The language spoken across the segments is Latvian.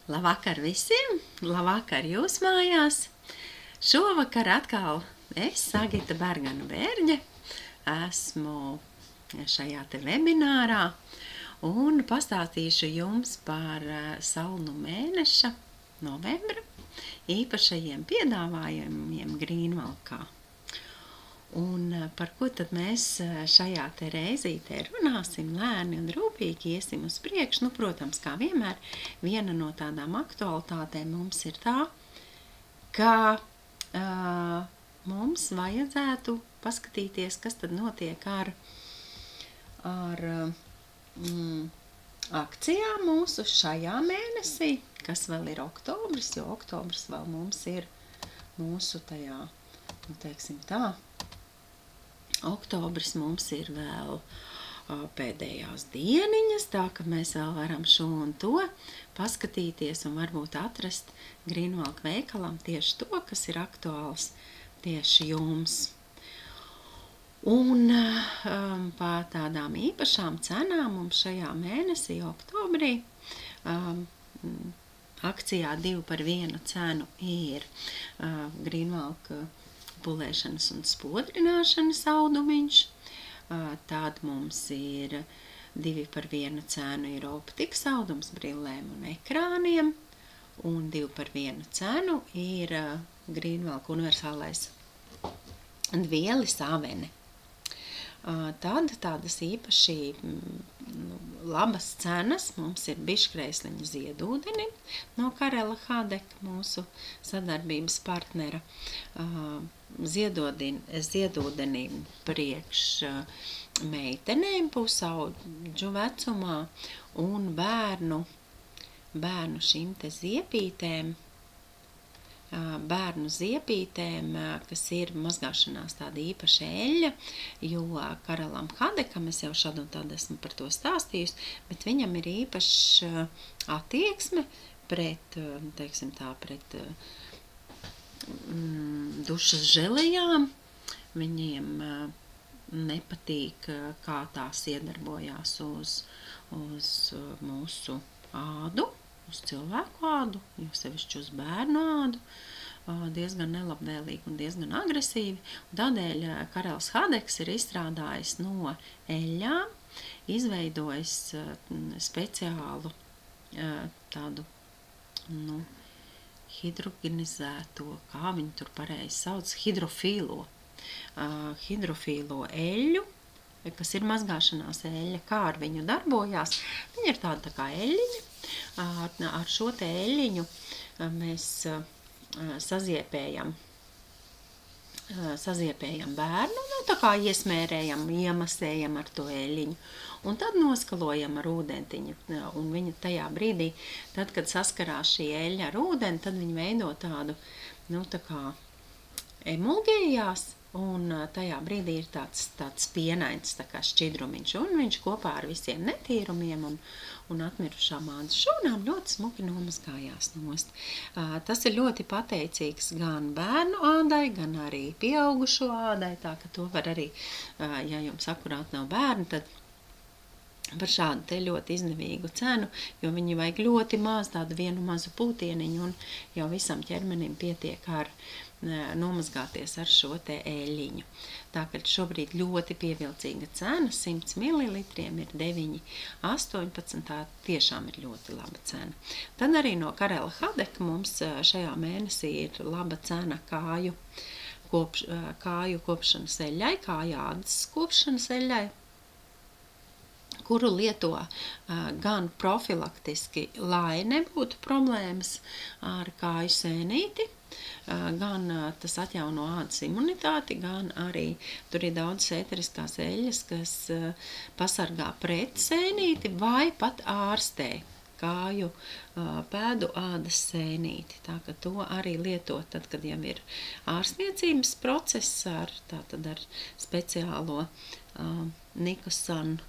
Labvakar visiem! Labvakar jūs mājās! Šovakar atkal es, Agita Bergana Bērģe, esmu šajā te webinārā un pastāstīšu jums par salnu mēneša novembra īpašajiem piedāvājumiem Grīnvalkā. Un par ko tad mēs šajā te reizītē runāsim, lēni un rūpīgi iesim uz priekšu? Protams, kā vienmēr, viena no tādām aktualitātēm mums ir tā, ka mums vajadzētu paskatīties, kas tad notiek ar akcijām mūsu šajā mēnesī, kas vēl ir oktobris, jo oktobris vēl mums ir mūsu tajā, teiksim tā, oktobris mums ir vēl pēdējās dieniņas, tā ka mēs vēl varam šo un to paskatīties un varbūt atrast Grīnvalka veikalam tieši to, kas ir aktuāls tieši jums. Un par tādām īpašām cenām mums šajā mēnesī, oktobrī, akcijā 2 par 1 cenu ir Grīnvalka pulēšanas un spodrināšanas audumiņš. Tad mums ir 2 par 1 cenu ir optikas audums brillēm un ekrāniem. Un 2 par 1 cenu ir Grīnvalka universālais dvielis avene. Tad tādas īpaši labas cenas mums ir biškrēsliņa ziedūdeni no Karela Hadeka, mūsu sadarbības partnera. Ziedūdeni priekš meitenēm pusaudžu vecumā un bērnu šīm te ziepītēm, kas ir mazgāšanās tāda īpaša eļļa, jo Karelam Hadekam, es jau šad un tad esmu par to stāstījusi, bet viņam ir īpaša attieksme pret, teiksim tā, pret dušas želejām. Viņiem nepatīk, kā tās iedarbojās uz mūsu ādu, uz cilvēku ādu, jo sevišķi uz bērnu ādu, diezgan nelabvēlīgi un diezgan agresīvi. Un tādēļ Karels Hadeks ir izstrādājis no eļļām, izveidojis speciālu tādu, hidrogenizēto, kā viņi tur pareizi sauc, hidrofīlo eļļu, kas ir mazgāšanās eļļa, kā ar viņu darbojās. Viņa ir tāda kā eļļiņa. Ar šo te eļļiņu mēs saziepējam bērnu, tā kā iesmērējam, iemasējam ar to eļļiņu. Un tad noskalojam ar ūdentiņu. Un viņa tajā brīdī, tad, kad saskarās šī eļļa ar ūdeni, tad viņa veido tādu, tā kā emulgējās. Un tajā brīdī ir tāds pienains, tā kā šķidrumiņš, un viņš kopā ar visiem netīrumiem un atmirušām ādas šūnām ļoti smuki nomazgājās nost. Tas ir ļoti pateicīgs gan bērnu ādai, gan arī pieaugušo ādai, tā ka to var arī, ja jums akurāt nav bērni, tad par šādu te ļoti izdevīgu cenu, jo viņi vajag ļoti maz, tādu vienu mazu pūtieniņu, un jau visam ķermenim pietiek ar nomazgāties ar šo te eļļiņu. Tā ka šobrīd ļoti pievilcīga cena, 100 ml ir 9,18, tā tiešām ir ļoti laba cena. Tad arī no Karela Hadeka mums šajā mēnesī ir laba cena kāju kopšanas eļļai, kājādas kopšanas eļļai, kuru lieto gan profilaktiski, lai nebūtu problēmas ar kāju sēnīti, gan tas atjauno ādas imunitāti, gan arī tur ir daudz ēteriskās eļļas, kas pasargā pret sēnīti vai pat ārstē kāju pēdu ādas sēnīti. Tā ka to arī lietot tad, kad jau ir ārstniecības process ar speciālo Nikosan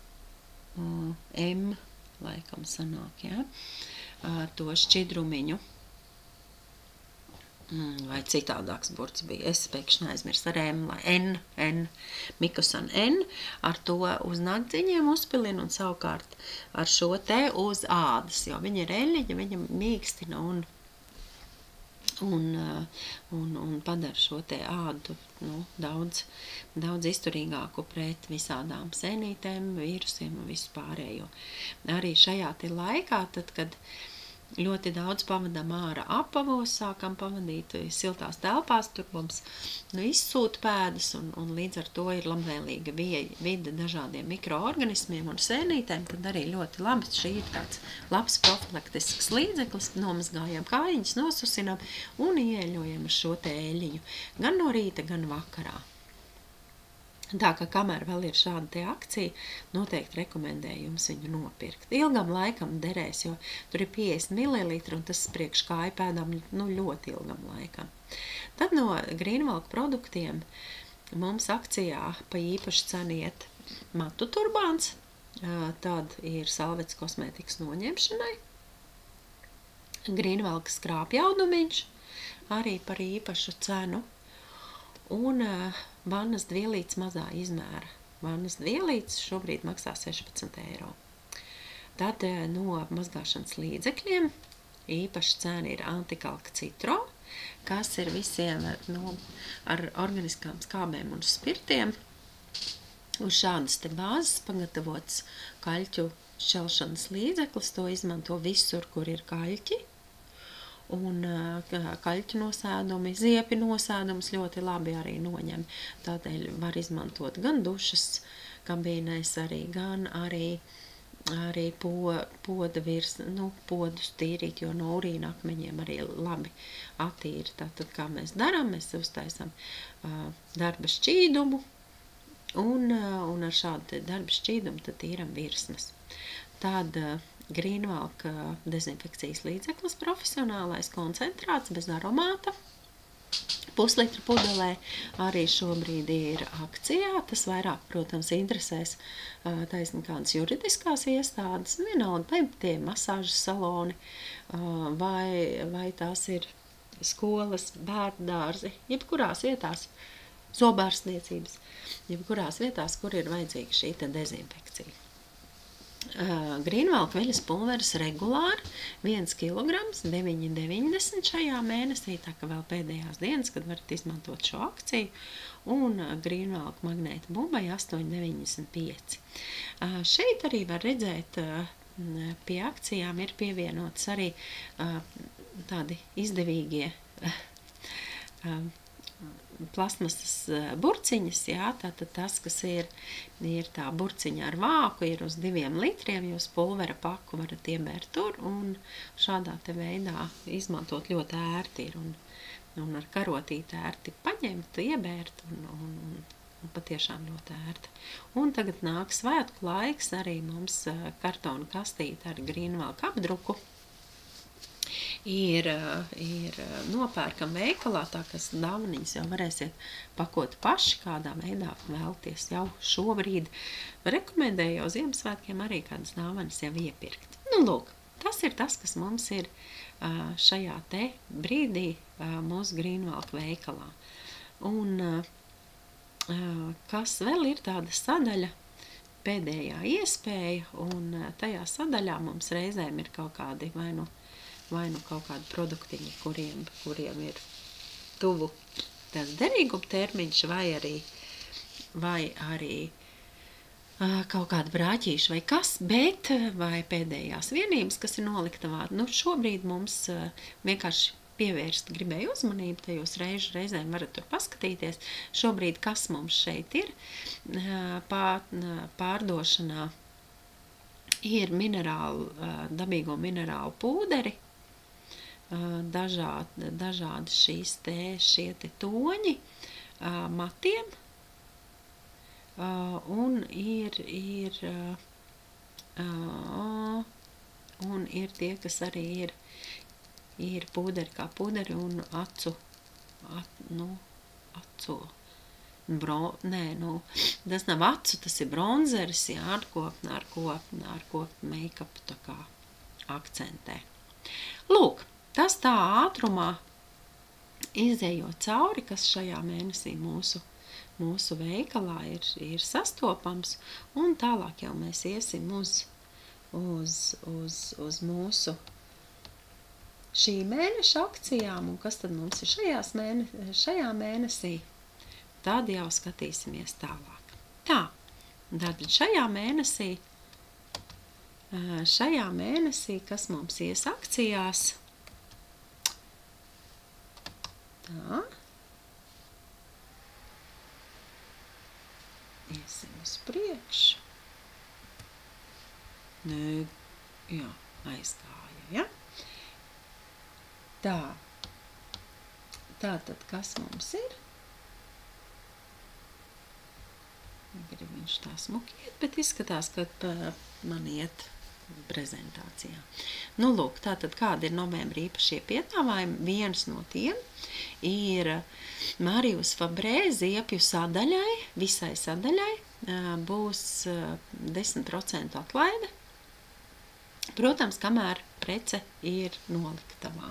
M, laikam sanāk, ja, to šķidrumiņu. vai citādāks burts bija. Es pēkšņi aizmirsu ar M, lai N, Mikusan N, ar to uz nagdziņiem uzpilina un savukārt ar šo te uz ādas, jo viņa ir eļļiņa, viņa mīkstina un padara šo te ādu daudz izturīgāku pret visādām sēnītēm, vīrusiem un visu pārējo. Arī šajā te laikā, tad, kad ļoti daudz pavadām ārā apavos, sākam pavadīt siltās telpās, tur mums izsūta pēdas un līdz ar to ir labvēlīga vide dažādiem mikroorganismiem un sēnītēm, tad arī ļoti labi šī ir tāds labs profilaktisks līdzeklis, nomazgājam kājiņas, nosusinām un ieeļojam ar šo te eļļiņu, gan no rīta, gan vakarā. Tā kā kamēr vēl ir šāda te akcija, noteikti rekomendēju jums viņu nopirkt. Ilgam laikam derēs, jo tur ir 50 ml un tas priekš kāju pēdām ļoti ilgam laikam. Tad no Grīnvalka produktiem mums akcijā pa īpašu cenu iet matu turbāns, tad ir Salvets kosmētikas noņemšanai, Grīnvalka skrāpjaudumiņš, arī par īpašu cenu, un vannas dvielītes mazā izmēra. Vannas dvielītes šobrīd maksā 16 eiro. Tad no mazgāšanas līdzekļiem īpaša cena ir antikalka citro, kas ir visiem ar organiskām skābēm un spirtiem. Uz šādas te bāzes pagatavots kaļķu šķelšanas līdzeklis, to izmanto visur, kur ir kaļķi. Un kaļķu nosēdumi, ziepi nosēdums ļoti labi arī noņem. Tādēļ var izmantot gan dušas kabīnēs arī, gan arī poda podus tīrīt, jo no urīna akmeņiem arī labi attīra. Tātad, kā mēs darām, mēs uztaisam darba šķīdumu un ar šādu darba šķīdumu tad tīram virsmas. Tad Grīnvalka dezinfekcijas līdzeklis profesionālais koncentrāts bez aromāta. Puslitra pudelē arī šobrīd ir akcijā. Tas vairāk, protams, interesēs taisni kādas juridiskās iestādes, vienalga, vai tie masāžas saloni, vai tās ir skolas, bērndārzi, jebkurās vietās, zobārstniecības, jebkurās vietās, kur ir vajadzīga šī dezinfekcija. Grīnvalka veļas pulveris regulāri 1 kg, 9,90 šajā mēnesī, tā ka vēl pēdējās dienas, kad varat izmantot šo akciju, un Grīnvalka magnēta bumbai 8,95. Šeit arī var redzēt, pie akcijām ir pievienots arī tādi izdevīgie plasmasas burciņas, jā, tātad tas, kas ir tā burciņa ar vāku, ir uz 2 litriem, jūs pulvera paku varat iebērt tur, un šādā te veidā izmantot ļoti ērti ir, un ar karotīti ērti paņemt, iebērt, un patiešām ļoti ērti. Un tagad nāk svētku laiks, arī mums kartona kastīte ar Grīnvalka apdruku, ir nopērkam veikalā, tā kas dāvaniņas jau varēsiet pakot paši, kādā veidā vēlties jau šobrīd. Rekomendēju jau Ziemassvētkiem arī kādas dāvanas jau iepirkt. Lūk, tas ir tas, kas mums ir šajā te brīdī mūsu Grīnvalka veikalā. Un kas vēl ir tāda sadaļa, pēdējā iespēja, un tajā sadaļā mums reizēm ir kaut kādi vai nu kaut kādi produktiņi, kuriem ir tuvu tas derīguma termiņš, vai arī kaut kāda brāķīša vai kas, bet vai pēdējās vienības, kas ir noliktavā. Šobrīd mums vienkārši pievērst gribēju uzmanību, te jūs reizēm varat tur paskatīties. Šobrīd, kas mums šeit ir pārdošanā, ir dabīgo minerālu pūderi, dažādi šie te toņi matiem, un ir tie, kas arī ir pūderi kā pūderi un tas nav acu, tas ir bronzeris, jā, ar ko make-up tā kā akcentē. Lūk, tas tā ātrumā izējot cauri, kas šajā mēnesī mūsu veikalā ir sastopams, un tālāk jau mēs iesim uz mūsu šī mēneša akcijām, un kas tad mums ir šajā mēnesī, tad jau skatīsimies tālāk. Tā, tad šajā mēnesī, kas mums ies akcijās, tā, iesim uz priekšu. Nē, jā, aizgāja, ja? Tā. Tātad, kas mums ir? Grib viņš tā smuki iet, bet izskatās, ka man iet prezentācijā. Nu, lūk, tātad kādi ir novembra īpašie piedāvājumi? Viens no tiem ir Marijus Fabrē ziepju sadaļai, visai sadaļai, būs 10% atlaide. Protams, kamēr prece ir noliktavā.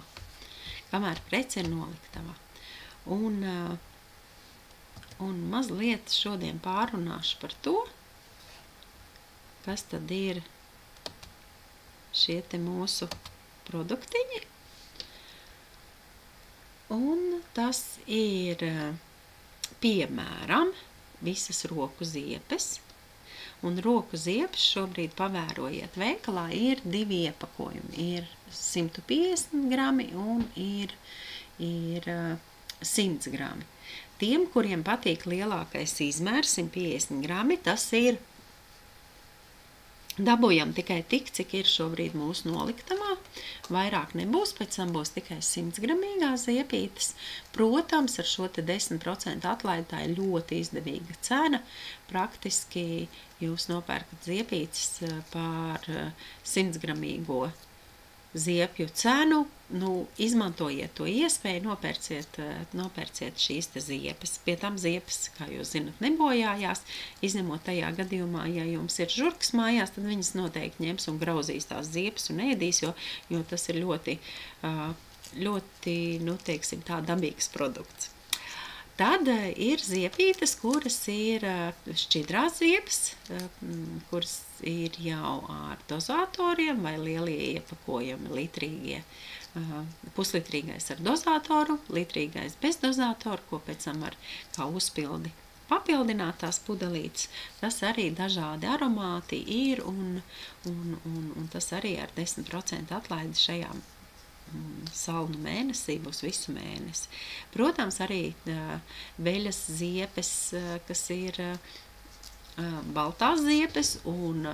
Un mazliet šodien pārunāšu par to, kas tad ir šie te mūsu produktiņi. Un tas ir, piemēram, visas roku ziepes. Un roku ziepes šobrīd pavērojiet veikalā ir 2 iepakojumi. Ir 150 grami un ir 100 grami. Tiem, kuriem patīk lielākais izmērs, 150 grami, tas ir dabūjam tikai tik, cik ir šobrīd mūsu noliktavā. Vairāk nebūs, pēc tam būs tikai 100 gramīgās ziepītes. Protams, ar šo te 10% atlaidi tā ir ļoti izdevīga cena. Praktiski jūs nopērkat ziepītes par 100 gramīgo ziepju cenu. Nu, izmantojiet to iespēju, nopērciet šīs te ziepes. Pie tam ziepes, kā jūs zinat, nebojājās. Izņemot tajā gadījumā, ja jums ir žurkas mājās, tad viņas noteikti ņems un grauzīs tās ziepes un ēdīs, jo tas ir ļoti, nu, teiksim, tā dabīgs produkts. Tad ir ziepītes, kuras ir šķidrās ziepes, kuras ir jau ar dozatoriem vai lielie iepakojumi litrīgie. Puslitrīgais ar dozatoru, litrīgais bez dozatoru, ko pēc tam var kā uzpildi papildināt tās pudelītes. Tas arī dažādi aromāti ir un tas arī ar 10% atlaidi šajā salnu mēnesī būs visu mēnesi. Protams, arī veļas ziepes, kas ir baltās ziepes un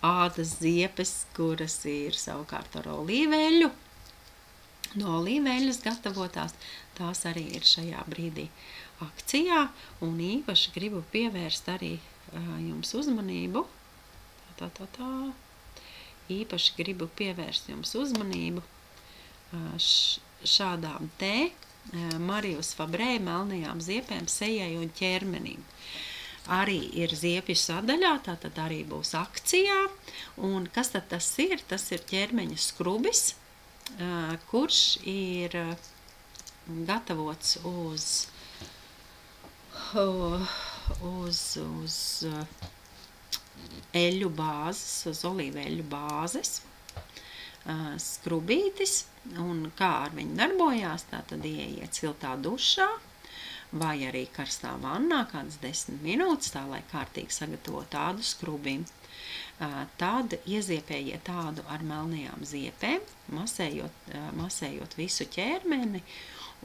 ādas ziepes, kuras ir savukārt ar olīveļu. No olīveļas gatavotās, tās arī ir šajā brīdī akcijā, un īpaši gribu pievērst arī jums uzmanību. Īpaši gribu pievērst jums uzmanību šādām te Marijus Fabrē melnajām ziepēm sejai un ķermenim. Arī ir ziepju sadaļā, tātad arī būs akcijā. Un kas tad tas ir? Tas ir ķermeņa skrubis, kurš ir gatavots uz eļļu bāzes, uz olīveļļu bāzes, skrubītis, un kā ar viņu darbojās, tātad ieiet siltā dušā, vai arī karstā vannā, kādas 10 minūtes, tā lai kārtīgi sagatavo tādu skrubim. Tad ieziepējiet tādu ar melnajām ziepēm, masējot visu ķermeni,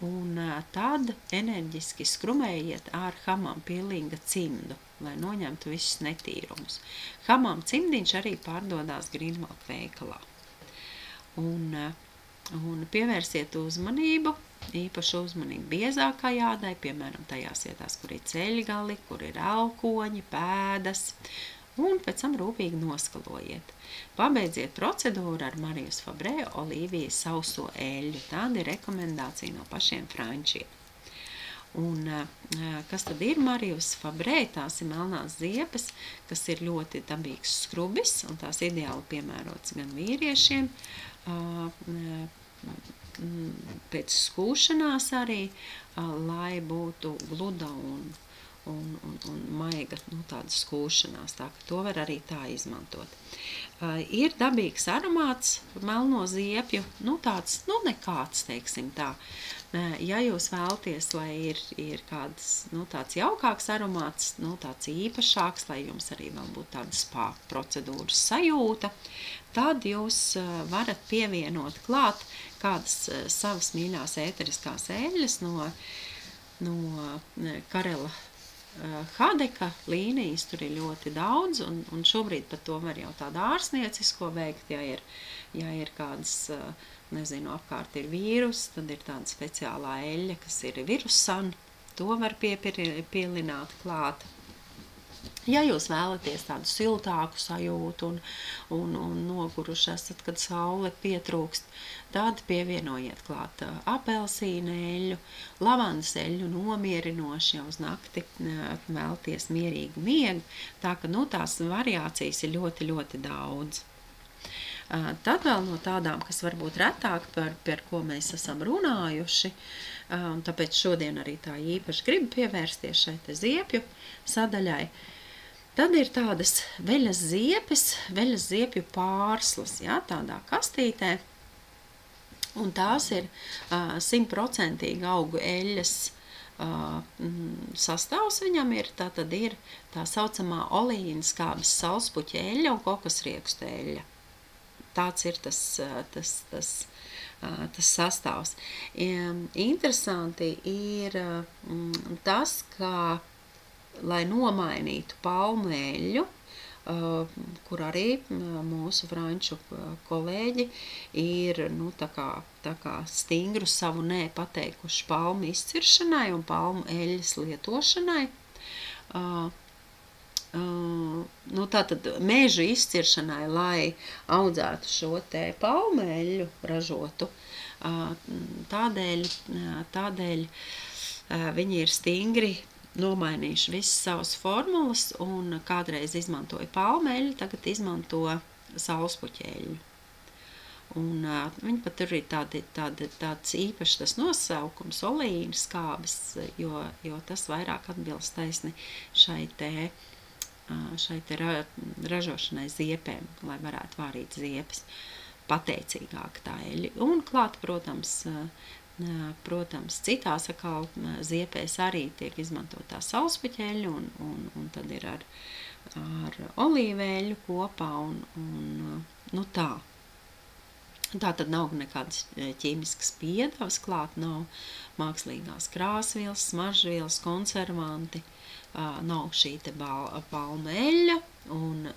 un tad enerģiski skrumējiet ar hamam pilīga cimdu, lai noņemtu visus netīrumus. Hamam cimdiņš arī pārdodās Grīnvalda veikalā. Un pievērsiet uzmanību, īpašu uzmanību biezākai ādai, piemēram, tajās vietās, kur ir ceļgali, kur ir elkoņi, pēdas, un pēc tam rūpīgi noskalojiet. Pabeidziet procedūru ar Marijus Fabrē olīvijas sauso eļļu. Tāda ir rekomendācija no pašiem frančiem. Un kas tad ir Marijus Fabrē? Tās ir melnās ziepes, kas ir ļoti dabīgs skrubis, un tās ideāli piemērots gan vīriešiem, pēc skūšanās arī, lai būtu gluda un maiga, tāda skūšanās, tā ka to var arī tā izmantot. Ir dabīgs aromāts melno ziepju, tāds, nekāds, teiksim tā. Ja jūs vēlaties, lai ir kāds, tāds jaukāks aromāts, tāds īpašāks, lai jums arī vēl būtu tāda spā procedūras sajūta, tad jūs varat pievienot klāt kādas savas mīļās ēteriskās eļļas no Karela Hadeka līnijas, tur ir ļoti daudz, un šobrīd pat to var jau tādu ārsniecisko veikt, ja ir kādas, nezinu, apkārt ir vīrus, tad ir tāda speciālā eļļa, kas ir virusan, to var pielināt klāt. Ja jūs vēlaties tādu siltāku sajūtu un noguruši esat, kad saule pietrūkst, tad pievienojiet klāt apelsīna eļļu, lavandas eļļu nomierinoši jau uz nakti vēlties mierīgu miegu, tā ka, tās variācijas ir ļoti, ļoti daudz. Tad vēl no tādām, kas varbūt retāk, par ko mēs esam runājuši, un tāpēc šodien arī tā īpaši gribu pievērsties šai te ziepju sadaļai, tad ir tādas veļas ziepju pārslas, tādā kastītē, un tās ir 100% augu eļļas sastāvs viņam ir, tātad ir tā saucamā olīna skābes salspuķa eļļa un kokosriekstu eļļa. Tāds ir tas sastāvs. Interesanti ir tas, ka, lai nomainītu palmu eļļu, kur arī mūsu franču kolēģi ir, tā kā stingru savu nē pateikuši palmu izciršanai un palmu eļļas lietošanai, tātad mežu izciršanai, lai audzētu šo te palmeļu ražotu, tādēļ viņi ir stingri nomainījuši visas savas formulas un kādreiz izmantoja palmeļu, tagad izmanto saulespuķeļu. Un viņi pat tur ir tāds īpašs tas nosaukums, olīna skābes, jo tas vairāk atbilst taisni šai te ražošanai ziepēm, lai varētu vārīt ziepes pateicīgāk tā eļļa. Un klāt, protams, citās atkal ziepēs arī tiek izmantotā saulespuķeļa un tad ir ar olīveļu kopā un tā. Tā tad nav nekādas ķīmiskas piedevas klāt, nav mākslīgās krāsvielas, smaržvielas, konservanti, nav šī te palma eļļa un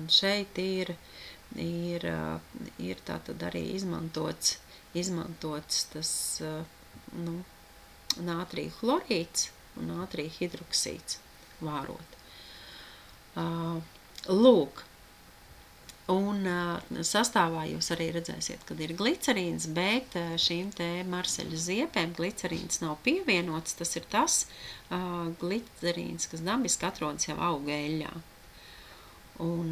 šeit ir tātad arī izmantots tas nātrija chlorīds un nātrija hidroksīds vārot. Lūk, un sastāvā jūs arī redzēsiet, kad ir glicerīns, bet šīm te marseļu ziepēm glicerīns nav pievienots, tas ir tas glicerīns, kas dabiski atrodas jau auga eļļā. Un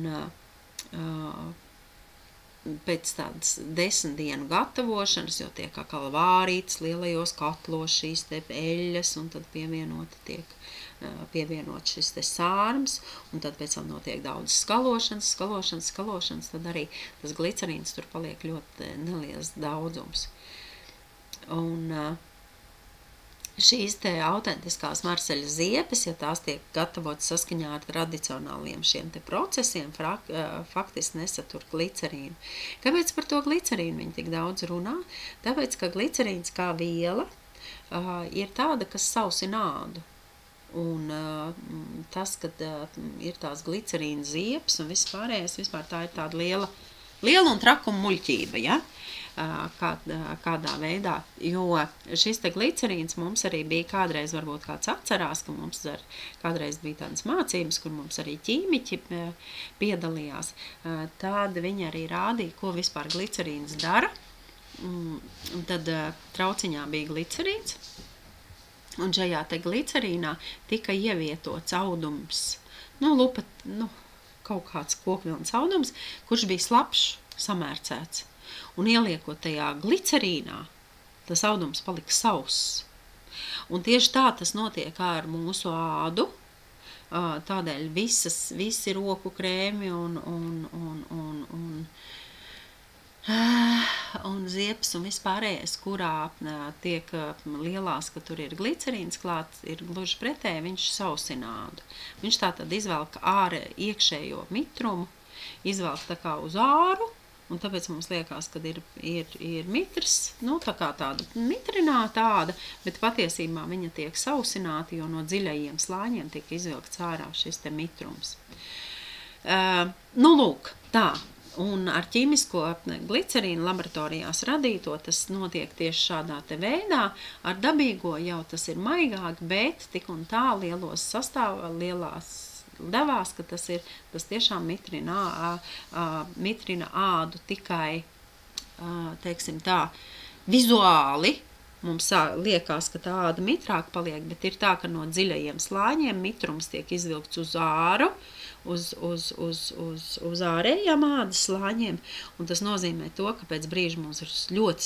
pēc tādas 10 dienu gatavošanas, jo tiek atkal vārītas lielajos katlos šīs te eļļas, un tad pievienot šis te sārms, un tad pēc tam notiek daudz skalošanas, tad arī tas glicerīns tur paliek ļoti neliels daudzums. Un šīs te autentiskās marseļu ziepes, ja tās tiek gatavotas saskaņā ar tradicionāliem šiem te procesiem, faktiski nesatur glicerīnu. Kāpēc par to glicerīnu viņi tik daudz runā? Tāpēc, ka glicerīns kā viela ir tāda, kas sausina ādu. Un tas, kad ir tās glicerīna ziepes un viss pārējais, vispār tā ir tāda liela un trakuma muļķība, ja? Kādā veidā, jo šis te glicerīns mums arī bija kādreiz, varbūt kāds atcerās, ka mums kādreiz bija tādas mācības, kur mums arī ķīmiķi piedalījās, tad viņi arī rādīja, ko vispār glicerīns dara, un tad trauciņā bija glicerīns, un šajā te glicerīnā tika ievietots audums, kaut kāds kokvilnas audums, kurš bija slapš samērcēts. Un ieliekot tajā glicerīnā, tas audums palika sauss. Un tieši tā tas notiek ar mūsu ādu. Tādēļ visi roku krēmi un ziepes un vispārējais, kurā tiek lielās, ka tur ir glicerīns klāt, ir gluži pretēji, viņš sausina ādu. Viņš tātad izvelk iekšējo mitrumu, izvelk tā kā uz āru, un tāpēc mums liekas, ka ir mitrs, tā kā tāda mitrināta āda, bet patiesībā viņa tiek sausināta, jo no dziļajiem slāņiem tiek izvilkts ārā šis te mitrums. Lūk, tā. Un ar ķīmisko glicerīnu laboratorijās radīto, tas notiek tieši šādā te veidā. Ar dabīgo jau tas ir maigāk, bet tik un tā lielās devās, ka tas tiešām mitrina ādu tikai, teiksim tā, vizuāli. Mums liekas, ka tā āda mitrāk paliek, bet ir tā, ka no dziļajiem slāņiem mitrums tiek izvilkts uz āru, uz ārējām ādas slāņiem, un tas nozīmē to, ka pēc brīža mums ir ļoti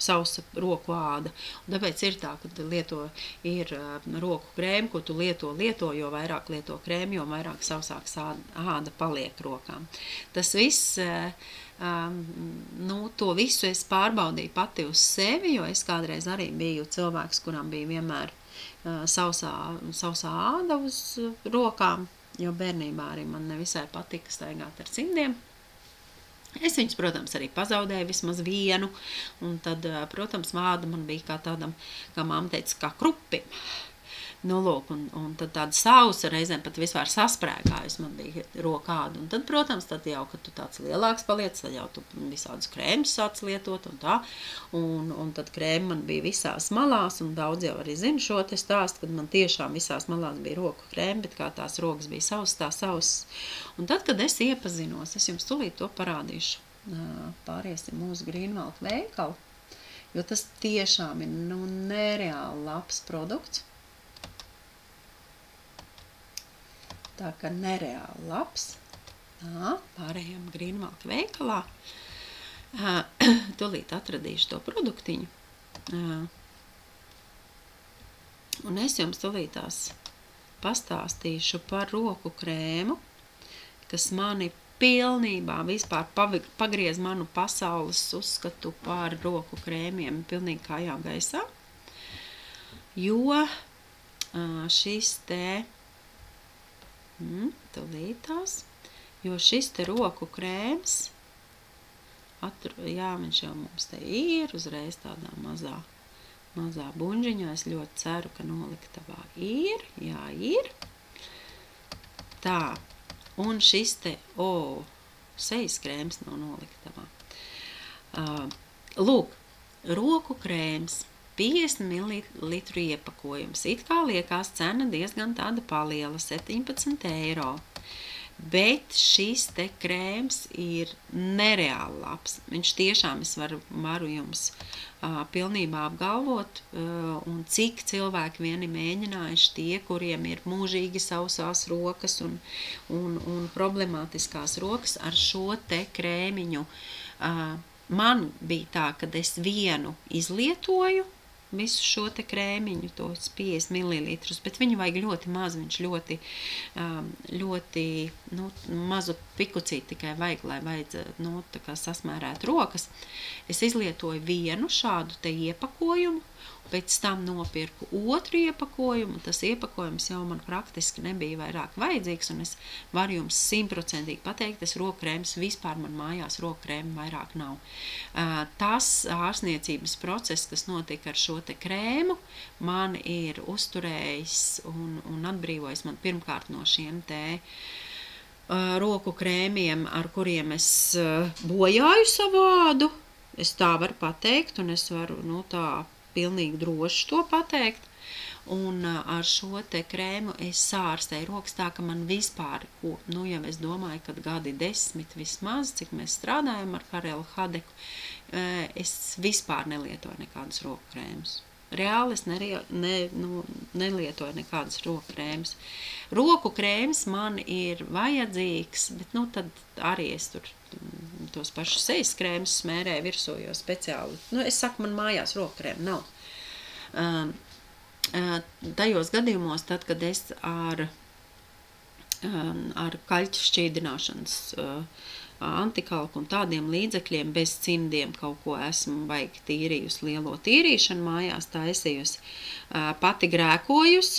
sausa roku āda. Un tāpēc ir tā, ka ir roku krēmi, ko tu lieto, jo vairāk lieto krēmi, jo vairāk sausāks āda paliek rokām. Tas viss, to visu es pārbaudīju pati uz sevi, jo es kādreiz arī biju cilvēks, kuram bija vienmēr sausā āda uz rokām, jo bērnībā arī man nevisai patika staigāt ar cimdiem. Es viņus, protams, arī pazaudēju vismaz vienu, un tad, protams, āda man bija kā tādam, kā mamma teica, kā krupim. Lūk, un tad tāda sausa reizēm pat vispār sasprēgājas, man bija rokāda. Un tad, protams, tad jau, kad tu tāds lielāks paliec, tad jau tu visādus krēmus sāc lietot un tā. Un tad krēmi man bija visās malās, un daudz jau arī zinu šo te stāstu, kad man tiešām visās malās bija roku krēmi, bet kā tās rokas bija sausas. Un tad, kad es iepazinos, es jums tūlīt to parādīšu, pāriesim uz Grīnvalka veikalu, jo tas tiešām ir nereāli labs produkts. Tā kā nereāli labs. Tā, pārējām Grīnvalka veikalā. Tūlīt atradīšu to produktiņu. Un es jums tūlītās pastāstīšu par roku krēmu, kas mani pilnībā vispār pagriez manu pasaules uzskatu par roku krēmiem pilnīgi kājā gaisā. Jo šis te jo šis te roku krēms, viņš jau mums te ir, uzreiz tādā mazā buņģiņā, es ļoti ceru, ka noliktavā ir, ir. Tā, un šis te, sejas krēms nav noliktavā. Lūk, roku krēms. 50 ml iepakojums. It kā liekas cena diezgan tāda paliela, 17 €. Bet šis te krēms ir nereāli labs. Viņš tiešām, es varu jums pilnībā apgalvot, un cik cilvēki vieni mēģinājuši tie, kuriem ir mūžīgi sausās rokas un problemātiskās rokas ar šo te krēmiņu. Man bija tā, kad es vienu izlietoju, visu šo te krēmiņu, tos 50 ml, bet viņu vajag ļoti maz, viņš ļoti mazu pikucīti tikai vajag, lai tā kā sasmērēt rokas. Es izlietoju vienu šādu te iepakojumu, pēc tam nopirku otru iepakojumu, tas iepakojums jau man praktiski nebija vairāk vajadzīgs, un es varu jums 100% pateikt, tas rokkrēms vispār man mājās rokkrēmu vairāk nav. Tas ārstniecības process, kas notika ar šo te krēmu, man ir uzturējis un atbrīvojis man pirmkārt no šiem te roku krēmiem, ar kuriem es bojāju savu ādu, es tā varu pateikt, un es varu, tā pilnīgi droši to pateikt, un ar šo te krēmu es sārstēju rokas tā, ka man vispār, jau es domāju, kad gadi 10 vismaz, cik mēs strādājam ar Karelu Hadeku, es vispār nelietoju nekādus roku krēmus. Reāli es nelietoju nekādas roku krēmas. Roku krēms man ir vajadzīgs, bet tad arī es tur tos pašus sejas krēmus smērēju virsū, jo speciāli, es saku, man mājās roku krēma nav. Tajos gadījumos, tad, kad es ar kaļķu šķīdināšanas antikalku un tādiem līdzekļiem bez cimdiem kaut ko esmu baigi tīrījusi, lielo tīrīšanu mājās taisījusi, pati grēkojusi,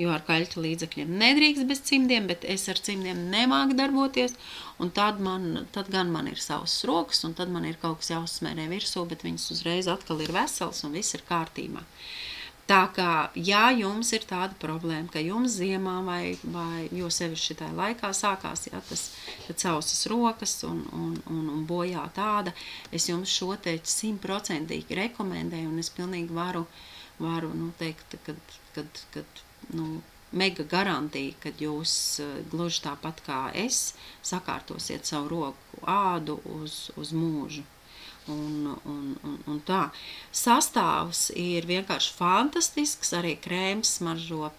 jo ar kaļķu līdzekļiem nedrīkst bez cimdiem, bet es ar cimdiem nemāku darboties, un tad gan man ir savas rokas, un tad man ir kaut kas jāuzsmērē virsū, bet viņas uzreiz atkal ir veselas, un viss ir kārtībā. Tā kā, ja jums ir tāda problēma, ka jums ziemā vai jo sevišķi šitai laikā sākās, tad sausas rokas un bojā tāda, es jums šo te 100% rekomendēju, un es pilnīgi varu teikt, kad mega garantija, kad jūs gluži tāpat kā es sakārtosiet savu roku ādu uz mūžu. Un tā. Sastāvs ir vienkārši fantastisks, arī krēms smaržo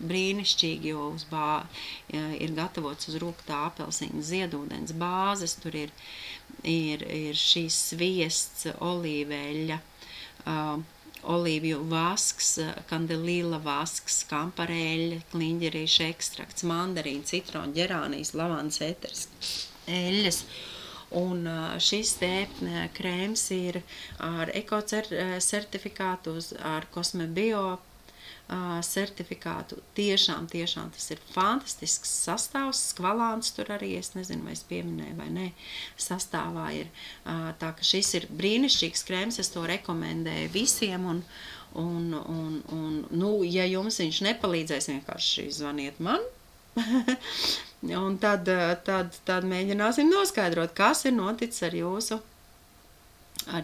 brīnišķīgi, jo ir gatavots uz rūgtā apelsīna ziedūdens bāzes, tur ir šīs sviests, olīveļa, olīvju vasks, kandelīla vasks, kamparēļa, kliņģerīša ekstrakts, mandarīna, citrona, ģerānijas, lavandas eters, eļļas. Un šis te krēms ir ar ekocertifikātu, ar Kosmebio certifikātu. Tiešām tas ir fantastisks sastāvs, skvalāns tur arī, es nezinu, vai es pieminēju vai nē, sastāvā ir. Tā ka šis ir brīnišķīgs krēms, es to rekomendēju visiem, un ja jums viņš nepalīdzēs, vienkārši zvaniet man. Un tad mēģināsim noskaidrot, kas ir noticis ar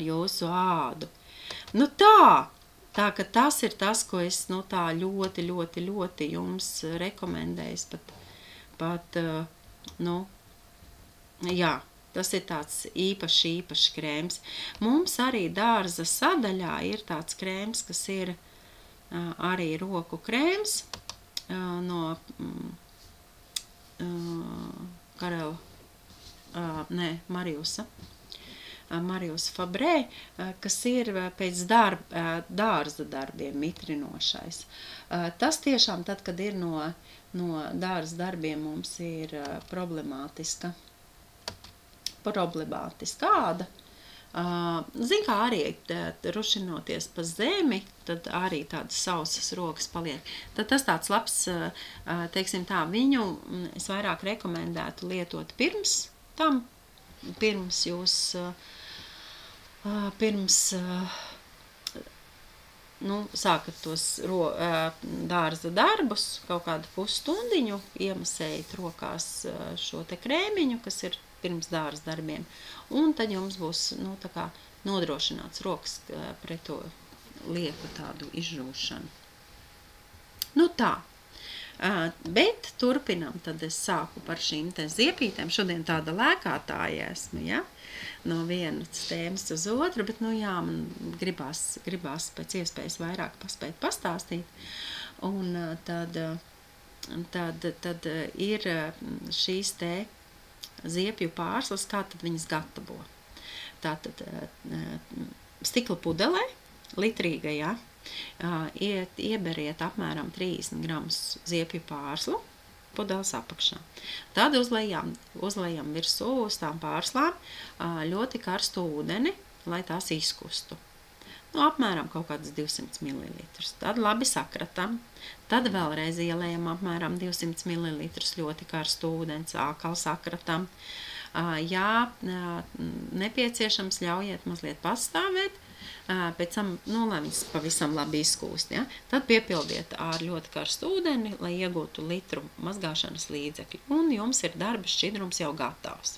jūsu ādu. Tā ka tas ir tas, ko es tā ļoti, ļoti, ļoti jums rekomendēju. Jā, tas ir tāds īpašs krēms. Mums arī dārza sadaļā ir tāds krēms, kas ir arī roku krēms no Karela, Mariusa Fabrē, kas ir pēc dārza darbiem mitrinošais. Tas tiešām tad, kad ir no dārza darbiem, mums ir problemātiska āda. Zin kā arī rušinoties pa zemi, tad arī tādas sausas rokas paliek. Tad tas tāds labs, teiksim tā, viņu es vairāk rekomendētu lietot pirms tam, pirms jūs, sākat tos dārza darbus, kaut kādu pusstundiņu, iemasējat rokās šo te krēmiņu, kas ir pirms dārza darbiem, un tad jums būs, tā kā nodrošināts rokas pret to lieku tādu izžūšanu. Tā. Bet turpinam, tad es sāku par šīm te ziepītēm. Šodien tāda lēkātāja esmu, ja? No vienas tēmas uz otru, bet, jā, man gribās pēc iespējas vairāk paspēt pastāstīt. Un tad ir šīs te ziepju pārslas, kā tad viņas gatavo. Tātad stikla pudelē, litrīgajā, ieberiet apmēram 30 gramus ziepju pārslu pudeles apakšā. Tad uzlejam virsū uz tām pārslām ļoti karstu ūdeni, lai tās izkustu. Apmēram kaut kādas 200 ml. Tad labi sakratam. Tad vēlreiz ielējam apmēram 200 ml ļoti karstu ūdens, ākal sakratam. Ja nepieciešams, ļaujiet mazliet pastāvēt, pēc tam, lai viņas pavisam labi izkūst, ja? Tad piepildiet ar ļoti karstu ūdeni, lai iegūtu litru mazgāšanas līdzekļu. Un jums ir darba šķidrums jau gatavs.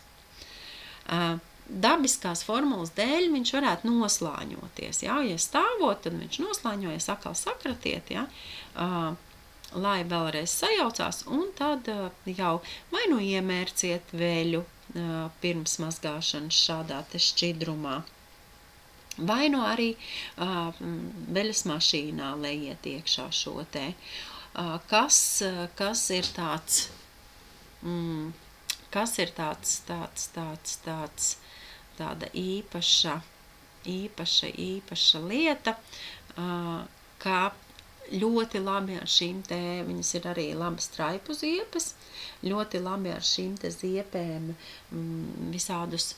Dabiskās formulas dēļ viņš varētu noslāņoties. Ja stāvot, tad viņš noslāņojas, atkal sakratiet, ja? Lai vēlreiz sajaucās, un tad jau vai iemērciet veļu pirms mazgāšanas šādā te šķidrumā, Vai nu arī veļas mašīnā lejiet iekšā šo te. Kas ir tāds, tāda īpaša lieta, kā ļoti labi ar šīm te, viņas ir arī labas traipu ziepes, ļoti labi ar šīm te ziepēm visādus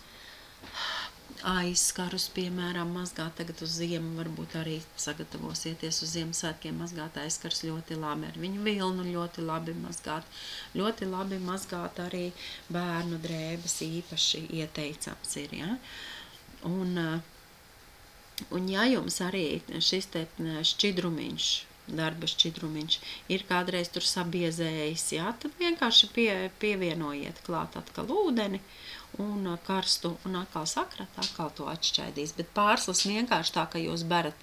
aizskarus, piemēram, mazgāt tagad uz ziemu, varbūt arī sagatavosieties uz Ziemassvētkiem, mazgāt aizskars ļoti labi, ar viņu vilnu ļoti labi mazgāt arī bērnu drēbes īpaši ieteicams ir, ja? Un ja jums arī šis te šķidrumiņš, darba šķidrumiņš ir kādreiz tur sabiezējis, ja, tad vienkārši pievienojiet klāt atkal ūdeni un karstu un atkal sakrat, atkal to atšķaidīs. Bet pārslas vienkārši tā, ka jūs berat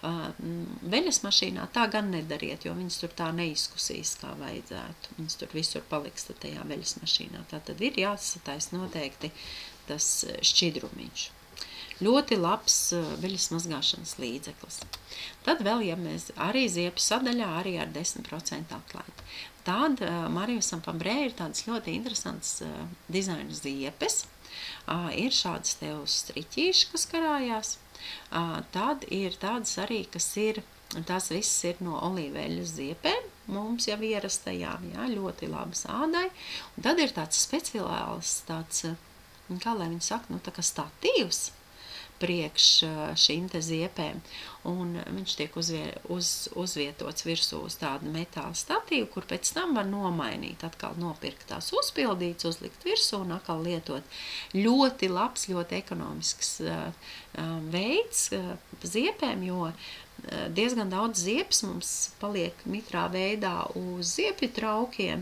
veļas mašīnā, tā gan nedariet, jo viņas tur tā neizkusīs, kā vajadzētu. Viņas tur visur paliks tajā veļas mašīnā. Tā tad ir jāsatais noteikti tas šķidrumiņš. Ļoti labs veļas mazgāšanas līdzeklis. Tad vēl, ja mēs arī ziepju sadaļā, arī ar 10% atlaidi. Tad Marius un Fabrē ir tādas ļoti interesantas dizaina ziepes. Ir šādas te uz striķīši, kas karājās. Tad ir tādas arī, kas ir, tās visas ir no olīveļas ziepēm, mums jau ierastajām, jā, ļoti labas ādai. Un tad ir tāds speciāls, tāds, kā lai viņi saka, nu tā kā statīvs priekš šīm te ziepēm, un viņš tiek uzvietots virsū uz tādu metāla statīvu, kur pēc tam var nomainīt, atkal nopirkt tās uzpildītas, uzlikt virsū un atkal lietot. Ļoti labs, ļoti ekonomisks veids ziepēm, jo diezgan daudz ziepes mums paliek mitrā veidā uz ziepju traukiem,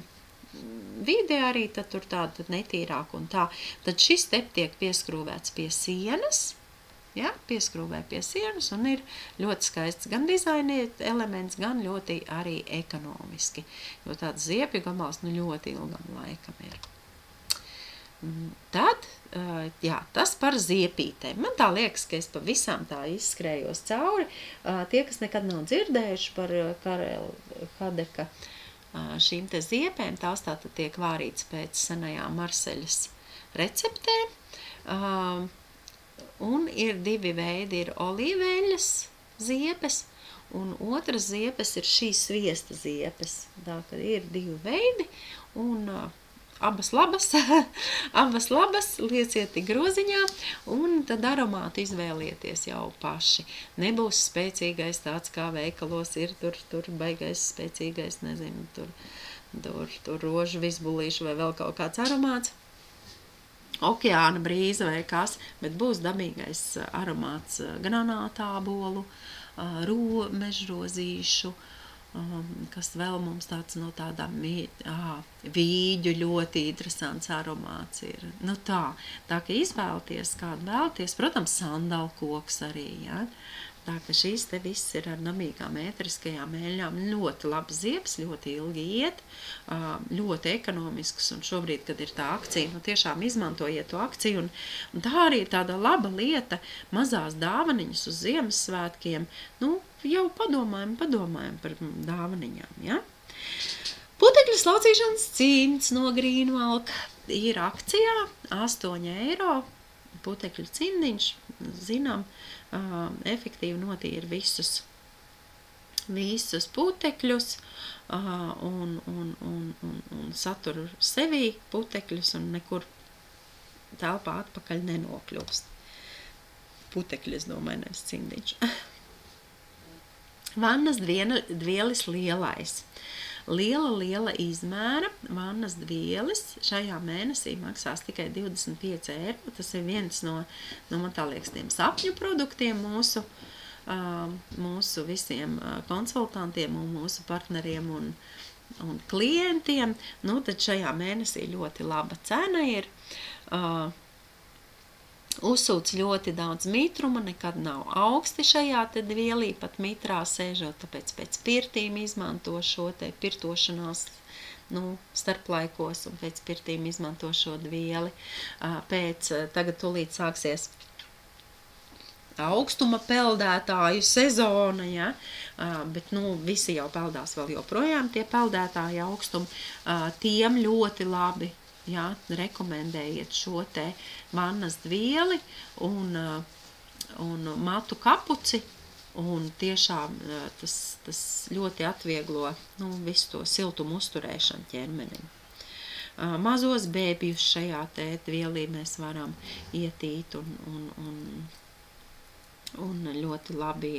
vidē arī tad tur tāda netīrāk un tā. Tad šis te tiek pieskrūvēts pie sienas, ja, pieskrūvē pie sienas un ir ļoti skaists gan dizaina elements, gan ļoti arī ekonomiski, jo tāds ziepju gabals nu ļoti ilgam laikam ir. Tad, jā, tas par ziepītēm. Man tā liekas, ka es pavisam tā izskrējos cauri. Tie, kas nekad nav dzirdējuši par Kadeka šīm te ziepēm, tās tātad tiek vārīts pēc senajām Marseļas receptēm. Un ir divi veidi, ir olīveļas ziepes, un otras ziepes ir šīs sviesta ziepes. Tā, ka ir divi veidi, un abas labas, lieciet groziņā, un tad aromātu izvēlieties jau paši. Nebūs spēcīgais tāds, kā veikalos ir, tur baigais spēcīgais, nezinu, tur rožu visbulīšu vai vēl kaut kāds aromāts. Okeāna brīze vai kas, bet būs dabīgais aromāts granātābolu, mežrozīšu, kas vēl mums tāds no tādām vīģu ļoti interesants aromāts ir. Nu tā ka izvēlties, kādu vēlties, protams, sandalkoks arī, ja? Tā ka šīs te viss ir ar dabīgām ēteriskajām eļļām, ļoti labs ziepes, ļoti ilgi iet, ļoti ekonomisks, un šobrīd, kad ir tā akcija, nu tiešām izmantojiet to akciju, un tā arī ir tāda laba lieta, mazās dāvaniņas uz Ziemassvētkiem, nu jau padomājam par dāvaniņām, ja? Putekļu slaucīšanas cimds no Grīnvalk ir akcijā, 8 eiro, putekļu cimdiņš, zinām, efektīvi notīra visus putekļus un satur sevī putekļus un nekur telpā atpakaļ nenokļūst. Putekļi, es domāju, nevis cimdiņš. Vannas dvielis lielais. Liela izmēra vannas dvielis šajā mēnesī maksās tikai 25 eiro. Tas ir viens no man tā liekas, tiem sapņu produktiem mūsu visiem konsultantiem un mūsu partneriem un klientiem. Nu, tad šajā mēnesī ļoti laba cena ir. Uzsūc ļoti daudz mitruma, nekad nav augsti šajā te dvielī, pat mitrā sēžot, tāpēc pēc pirtīm izmanto šo te pirtošanās, starplaikos un pēc pirtīm izmanto šo dvieli. Tagad tūlīt sāksies augstuma peldētāju sezona, ja? Bet, visi jau peldās vēl joprojām tie peldētāji augstumi. Tiem ļoti labi, ja? Rekomendējiet šo te vannas dvieli un matu kapuci, un tiešām tas ļoti atvieglo visu to siltumu uzturēšanu ķermenim. Mazos bēbjus šajā te dvielī mēs varam ietīt un ļoti labi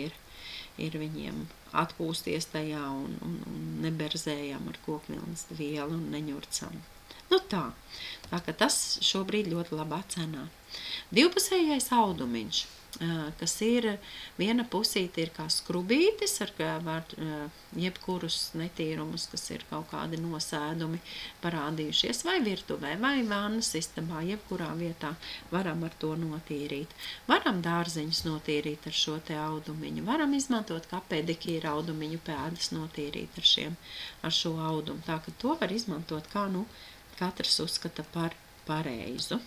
ir viņiem atpūsties tajā un neberzējam ar kokvilnas dvielu un neņurcam. Tā ka tas šobrīd ļoti labā cenā. Divpusējais audumiņš, kas ir viena pusīte ir kā skrubītis, var jebkurus netīrumus, kas ir kaut kādi nosēdumi parādījušies, vai virtuvē, vai vannas istabā, jebkurā vietā varam ar to notīrīt. Varam dārziņus notīrīt ar šo te audumiņu, varam izmantot kā pedikīra audumiņu pēdas notīrīt ar šo audumu. Tā ka to var izmantot kā katrs uzskata par pareizu.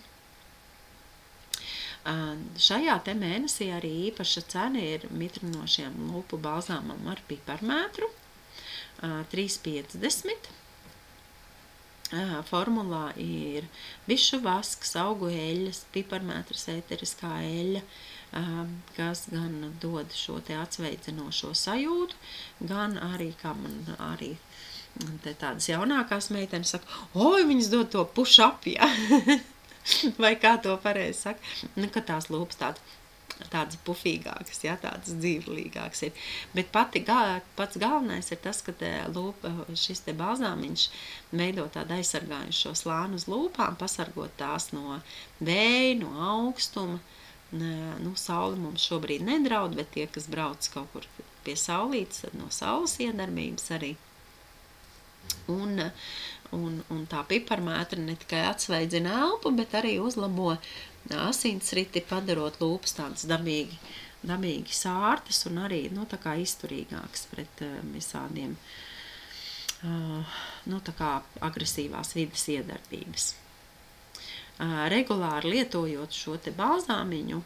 Šajā te mēnesī arī īpaša cena ir mitrinošiem lūpu balzāmam ar piparmētru, 3,50. Formulā ir bišu vasks, augu eļas, piparmētras ēteriskā eļa, kas gan dod šo te atsveidzinošo sajūtu, gan arī, kā man arī te tādas jaunākās meitenes saka, oi, viņas dod to push-up, ja? Vai kā to pareizi saka, ka tās lūpas tādas pufīgākas, ja, tādas dzīvlīgākas ir. Bet pats galvenais ir tas, ka šis te balzāmiņš veido tādu aizsargājušo slānu uz lūpām, pasargot tās no vēja, no augstuma. Saule mums šobrīd nedraud, bet tie, kas brauc kaut kur pie saulītes, tad no saules iedarbības arī. Un tā piparmētra ne tikai atsveidzina elpu, bet arī uzlabo asinsriti, padarot lūpas tādas dabīgi sārtas un arī, tā kā izturīgākas pret visādiem, tā kā agresīvās vides iedarbības. Regulāri lietojot šo te balzāmiņu,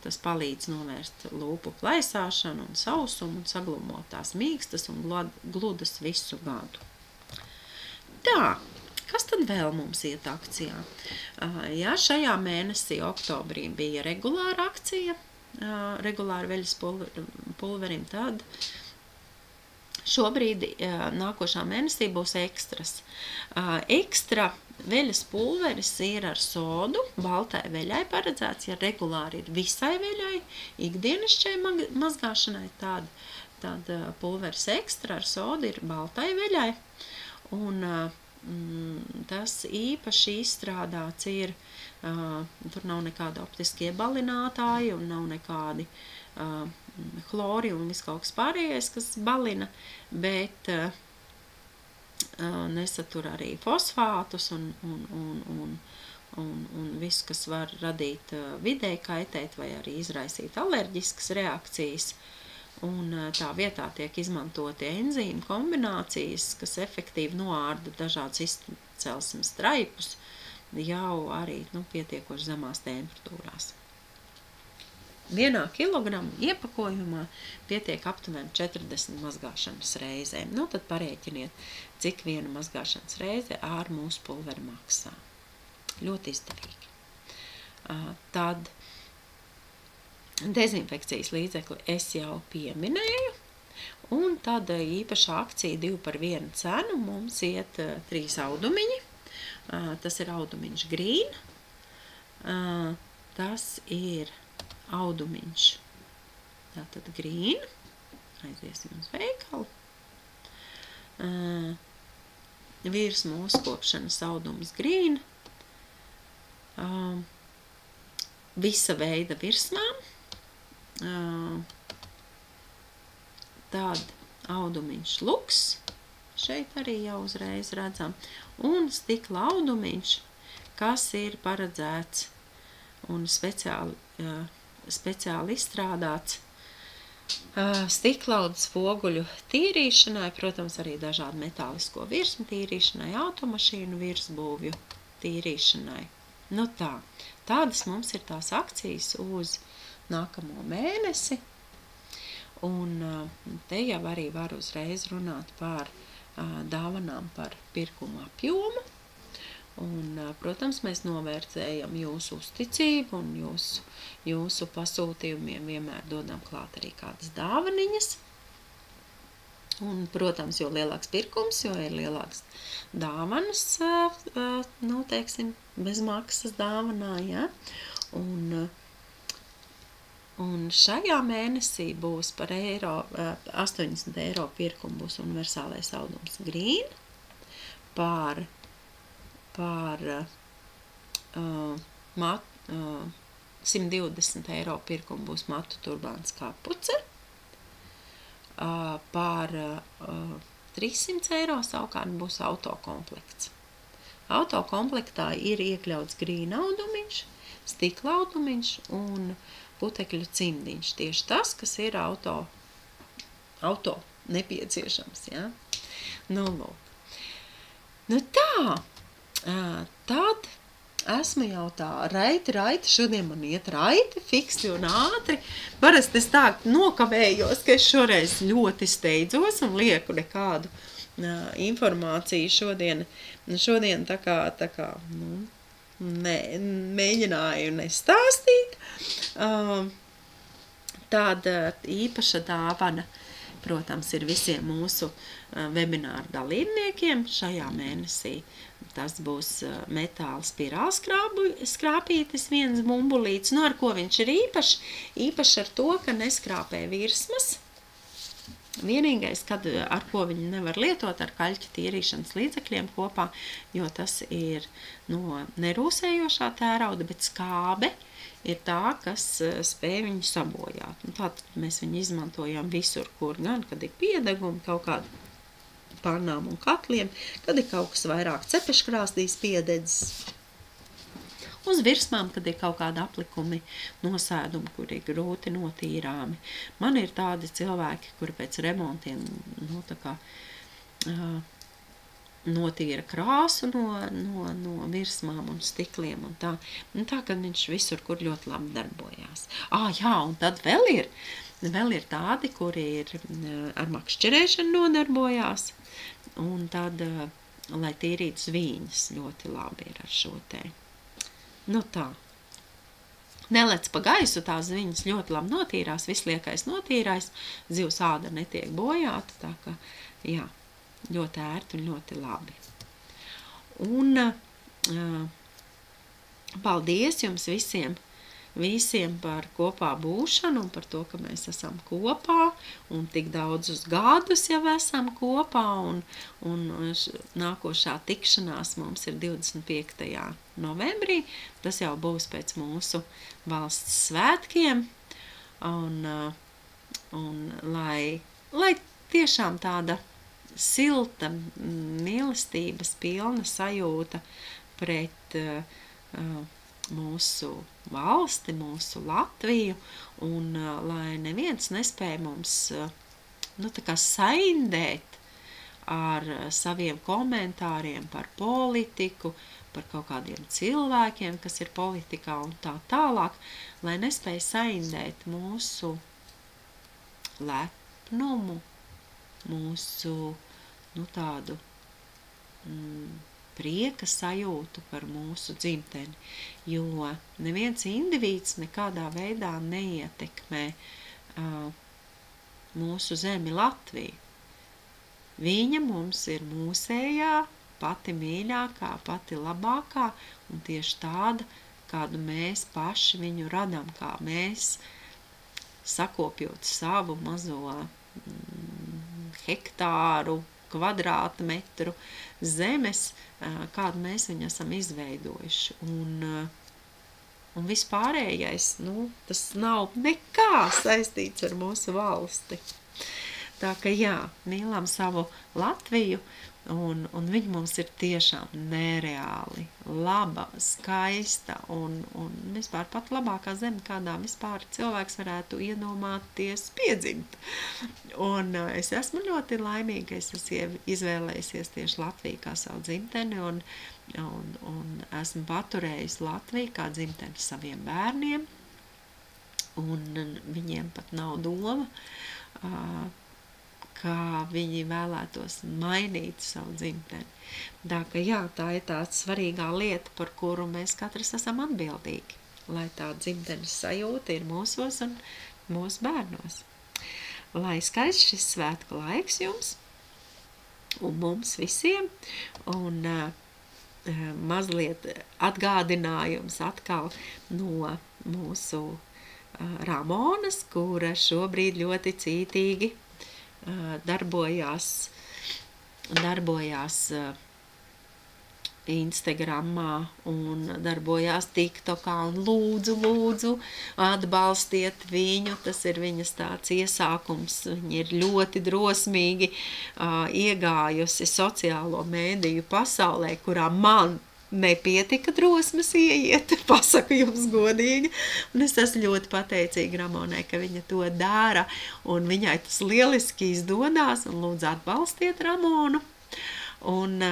tas palīdz novērst lūpu plaisāšanu un sausumu un saglumot tās mīkstas un gludas visu gadu. Tā, kas tad vēl mums iet akcijā? Ja šajā mēnesī oktobrī bija regulāra akcija, regulāra veļas pulverim, tad šobrīd nākošā mēnesī būs ekstras. Ekstra veļas pulveris ir ar sodu, baltai veļai paredzēts, ja regulāri ir visai veļai, ikdienišķai mazgāšanai, tad pulveris ekstra ar sodu ir baltai veļai. Un tas īpaši izstrādāts ir, tur nav nekāda optiskie balinātāji un nav nekādi chlori un viss kaut kas pārējais, kas balina, bet nesatur arī fosfātus un visu, kas var radīt videi kaitēt vai arī izraisīt alerģiskas reakcijas. Un tā vietā tiek izmantoti enzīmu kombinācijas, kas efektīvi noārda dažādas izcelsmes traipus jau arī pietiekoši zemās temperatūrās. 1 kilogramu iepakojumā pietiek aptuveni 40 mazgāšanas reizēm. Tad parēķiniet, cik viena mazgāšanas reize ar mūsu pulveri maksā. Ļoti izdevīgi. Tad dezinfekcijas līdzekli es jau pieminēju, un tad īpašā akcija 2 par 1 cenu mums iet 3 audumiņi. Tas ir audumiņš green, tas ir audumiņš, tātad green, aiziesim uz veikalu, virs mūsu kopšanas audums green, visa veida virsmām, tad audumiņš luks, šeit arī jau uzreiz redzam, un stikla audumiņš, kas ir paredzēts un speciāli izstrādāts stiklaudas spoguļu tīrīšanai, protams, arī dažādu metālisko virsmu tīrīšanai, automašīnu virsbūvju tīrīšanai. Tādas mums ir tās akcijas uz nākamo mēnesi. Un te jau arī var uzreiz runāt par dāvanām par pirkumu apjomu. Un, protams, mēs novērtējam jūsu uzticību un jūsu pasūtījumiem vienmēr dodam klāt arī kādas dāvaniņas. Un, protams, jo lielāks pirkums, jo ir lielāks dāvanas, teiksim, bez maksas dāvanā, ja? Un šajā mēnesī būs par 80 eiro pirkumu būs universālais audums green, par 120 eiro pirkumu būs matu turbāns kapuce, par 300 eiro savukārt būs autokomplekts. Autokomplektā ir iekļauts grīna audumiņš, stikla audumiņš un putekļu cimdiņš. Tieši tas, kas ir auto nepieciešams, ja? Nu, lūk. Nu tā, tad esmu jau tā raiti, šodien man iet raiti, fiksi un ātri. Parasti es tā nokavējos, ka es šoreiz ļoti steidzos un lieku nekādu informāciju šodien tā kā mēģināju nestāstīt. Tāda īpaša dāvana, protams, ir visiem mūsu webināru dalībniekiem šajā mēnesī. Tas būs metāla spirālskrāpītis, viens bumbulīts, ar ko viņš ir īpašs ar to, ka neskrāpē virsmas. Vienīgais, ar ko viņi nevar lietot ar kaļķa tīrīšanas līdzekļiem kopā, jo tas ir no nerūsējošā tērauda, bet skābe ir tā, kas spēj viņu sabojāt. Un tātad mēs viņu izmantojam visur, kur gan, kad ir piedegumi, kaut kādi pannām un katliem, kad ir kaut kas vairāk cepeškrāstīs piededzis. Uz virsmām, kad ir kaut kādi aplikumi, nosēdumi, kur ir grūti notīrāmi. Man ir tādi cilvēki, kuri pēc remontiem notīra krāsu no virsmām un stikliem un tā. Un tā, kad viņš visur, kur ļoti labi darbojās. Jā, un tad vēl ir tādi, kuri ir ar makšķerēšanu nodarbojās. Un tad, lai tīrītu zvīņas, ļoti labi ir ar šo te. Nu tā. Nelec pa gaisu, tās zviņas ļoti labi notīrās, visliekais notīrās, zivs āda netiek bojāta, tā ka, jā, ļoti ērti un ļoti labi. Un paldies jums visiem par kopā būšanu un par to, ka mēs esam kopā un tik daudzus gadus jau esam kopā un nākošā tikšanās mums ir 25. novembrī. Tas jau būs pēc mūsu valsts svētkiem un lai tiešām tāda silta, mīlestības pilna sajūta pret mūsu valsti, mūsu Latviju, un lai neviens nespēj mums tā kā saindēt ar saviem komentāriem par politiku, par kaut kādiem cilvēkiem, kas ir politikā un tā tālāk, lai nespēj saindēt mūsu lepnumu, mūsu tādu prieka sajūtu par mūsu dzimteni, jo neviens indivīds nekādā veidā neietekmē mūsu zemi Latviju. Viņa mums ir mūsējā, pati mīļākā, pati labākā un tieši tāda, kādu mēs paši viņu radam, kā mēs sakopjot savu mazo hektāru, kvadrātmetru zemes, kādu mēs viņu esam izveidojuši. Un vispārējais, tas nav nekā saistīts ar mūsu valsti. Tā ka jā, mīlam savu Latviju, un viņa mums ir tiešām nereāli laba, skaista un vispār pat labākā zeme, kādā vispār cilvēks varētu iedomāties piedzimt. Un es esmu ļoti laimīga, es esmu izvēlējusies tieši Latviju kā savu dzimteni un esmu paturējusi Latviju kā dzimteni saviem bērniem. un viņiem pat nav doma, kā viņi vēlētos mainīt savu dzimteni. Tā ka jā, tā ir tāda svarīgā lieta, par kuru mēs katrs esam atbildīgi, lai tā dzimtenes sajūta ir mūsos un mūsu bērnos. Lai skaists šis svētku laiks jums un mums visiem, un mazliet atgādinājums atkal no mūsu Ramonas, kura šobrīd ļoti cītīgi darbojās Instagramā un darbojās TikTokā, un lūdzu atbalstiet viņu, tas ir viņas tāds iesākums, viņa ir ļoti drosmīgi iegājusi sociālo mēdīju pasaulē, kurā man nepietika drosmes ieiet, pasaku jums godīgi, un es esmu ļoti pateicīga Ramonai, ka viņa to dara, un viņai tas lieliski izdodās, un lūdzu atbalstiet Ramonu, un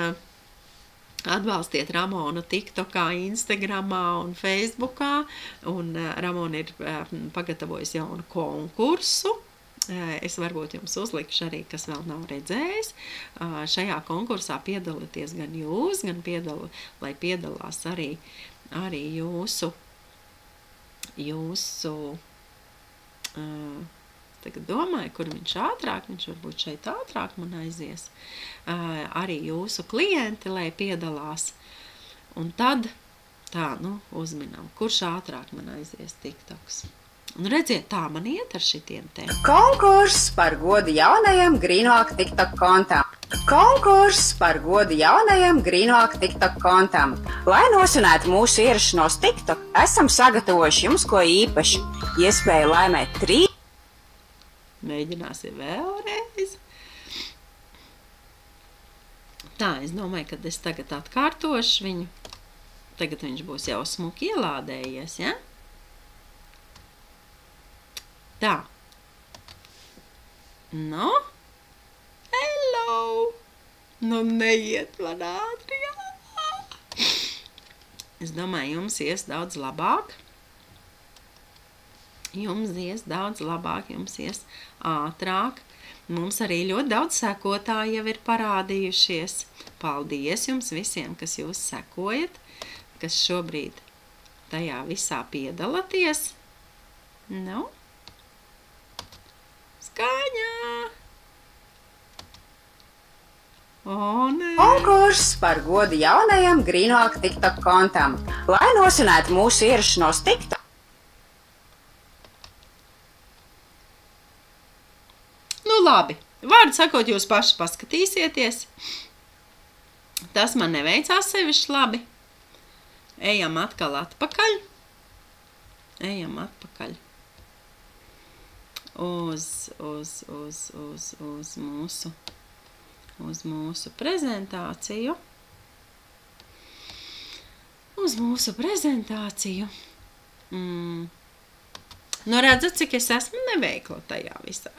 atbalstiet Ramonu TikTokā, Instagramā un Facebookā, un Ramona ir pagatavojusi jaunu konkursu. Es varbūt jums uzlikšu arī, kas vēl nav redzējis. Šajā konkursā piedalieties gan jūs, gan lai piedalās arī jūsu tagad domāju, kur viņš ātrāk, viņš varbūt šeit ātrāk man aizies, arī jūsu klienti, lai piedalās. Un tad tā, uzminam, kurš ātrāk man aizies TikToks. Un redziet, tā man iet ar šitiem te. Konkurss par godu jaunajam Greenwalk TikTok kontam. Konkurss par godu jaunajam Greenwalk TikTok kontam. Lai nosvinētu mūsu ierašanos TikTok, esam sagatavojuši jums ko īpaši. Iespēju laimēt 3. Mēģināsim vēlreiz. Tā, es domāju, ka es tagad atkārtošu viņu. Tagad viņš būs jau smuki ielādējies, ja? Tā. No? Hello! Nu, neiet man ātri, jā. Es domāju, jums ies daudz labāk. Jums ies daudz labāk, jums ies ātrāk. Mums arī ļoti daudz sekotāji jau ir parādījušies. Paldies jums visiem, kas jūs sekojat, kas šobrīd tajā visā piedalaties. Nu? Skaņā! O, nē! Konkurss par godu jaunajam Greenwalk TikTok kontam. Lai nosvinētu mūsu ierašanos TikTok. Nu labi, vārdu sakot, jūs paši paskatīsieties. Tas man neveicās sevišķi labi. Ejam atkal atpakaļ. Ejam atpakaļ. Uz mūsu prezentāciju. Uz mūsu prezentāciju. Nu, redzat, cik es esmu neveikla tajā visā.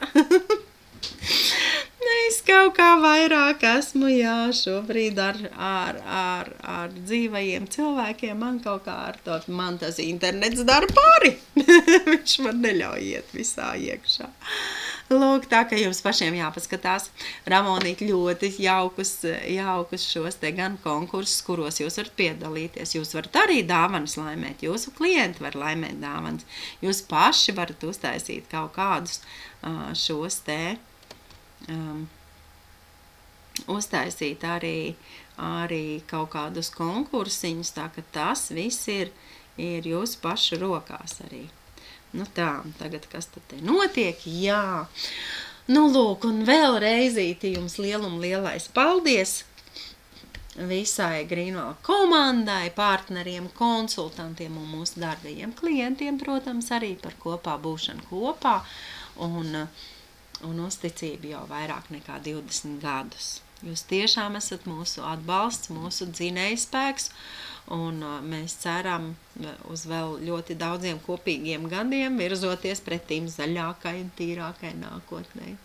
Es kaut kā vairāk esmu, jā, šobrīd ar dzīvajiem cilvēkiem, man kaut kā man tas internets dara pāri. Viņš man neļauj iet visā iekšā. Lūk, tā, ka jums pašiem jāpaskatās. Ramonīt ļoti jaukus šos te gan konkursus, kuros jūs varat piedalīties. Jūs varat arī dāvanas laimēt, jūsu klienti var laimēt dāvanas. Jūs paši varat uztaisīt kaut kādus šos te uztaisīt arī kaut kādus konkursiņus, tā ka tas viss ir jūsu pašu rokās arī. Nu tā, tagad kas tad te notiek? Jā, nu lūk, un vēl reizīti jums lielais paldies visai Greenwalk komandai, partneriem, konsultantiem un mūsu darbajiem klientiem, protams, arī par kopā būšanu kopā un uzticību jau vairāk nekā 20 gadus. Jūs tiešām esat mūsu atbalsts, mūsu dzinējspēks, un mēs ceram uz vēl ļoti daudziem kopīgiem gadiem virzoties pretīm zaļākai un tīrākai nākotnē.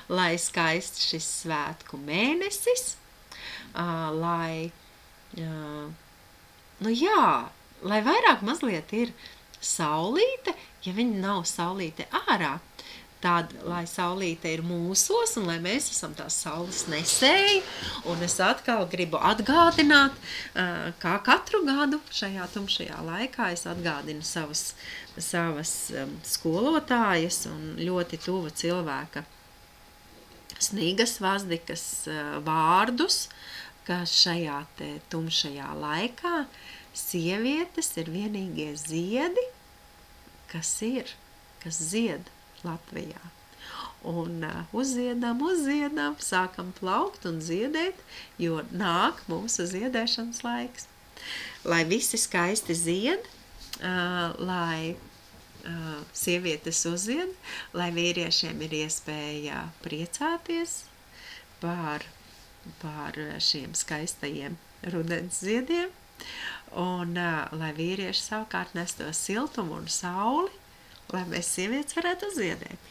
Lai skaists šis svētku mēnesis, lai vairāk mazliet ir saulīte, ja viņa nav saulīte ārā, tad, lai saulīte ir mūsos un lai mēs esam tās saules nesēji, un es atkal gribu atgādināt, kā katru gadu šajā tumšajā laikā es atgādinu savas skolotājas un ļoti tuva cilvēka Snigas Vazdikas vārdus, ka šajā te tumšajā laikā sievietes ir vienīgie ziedi, kas zied Latvijā. Un uzziedam, sākam plaukt un ziedēt, jo nāk mūsu ziedēšanas laiks. Lai visi skaisti zied, lai sievietes uzzied, lai vīriešiem ir iespēja priecāties par šiem skaistajiem rudens ziediem, un lai vīrieši savukārt nestos siltumu un sauli, lai mēs sievietes varētu ziedēt.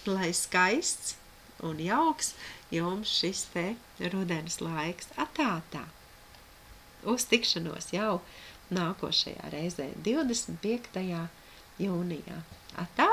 Lai skaists un jauks jums šis te rudens laiks. Tā. Uz tikšanos jau nākošajā reizē 25. jūnijā. Atā.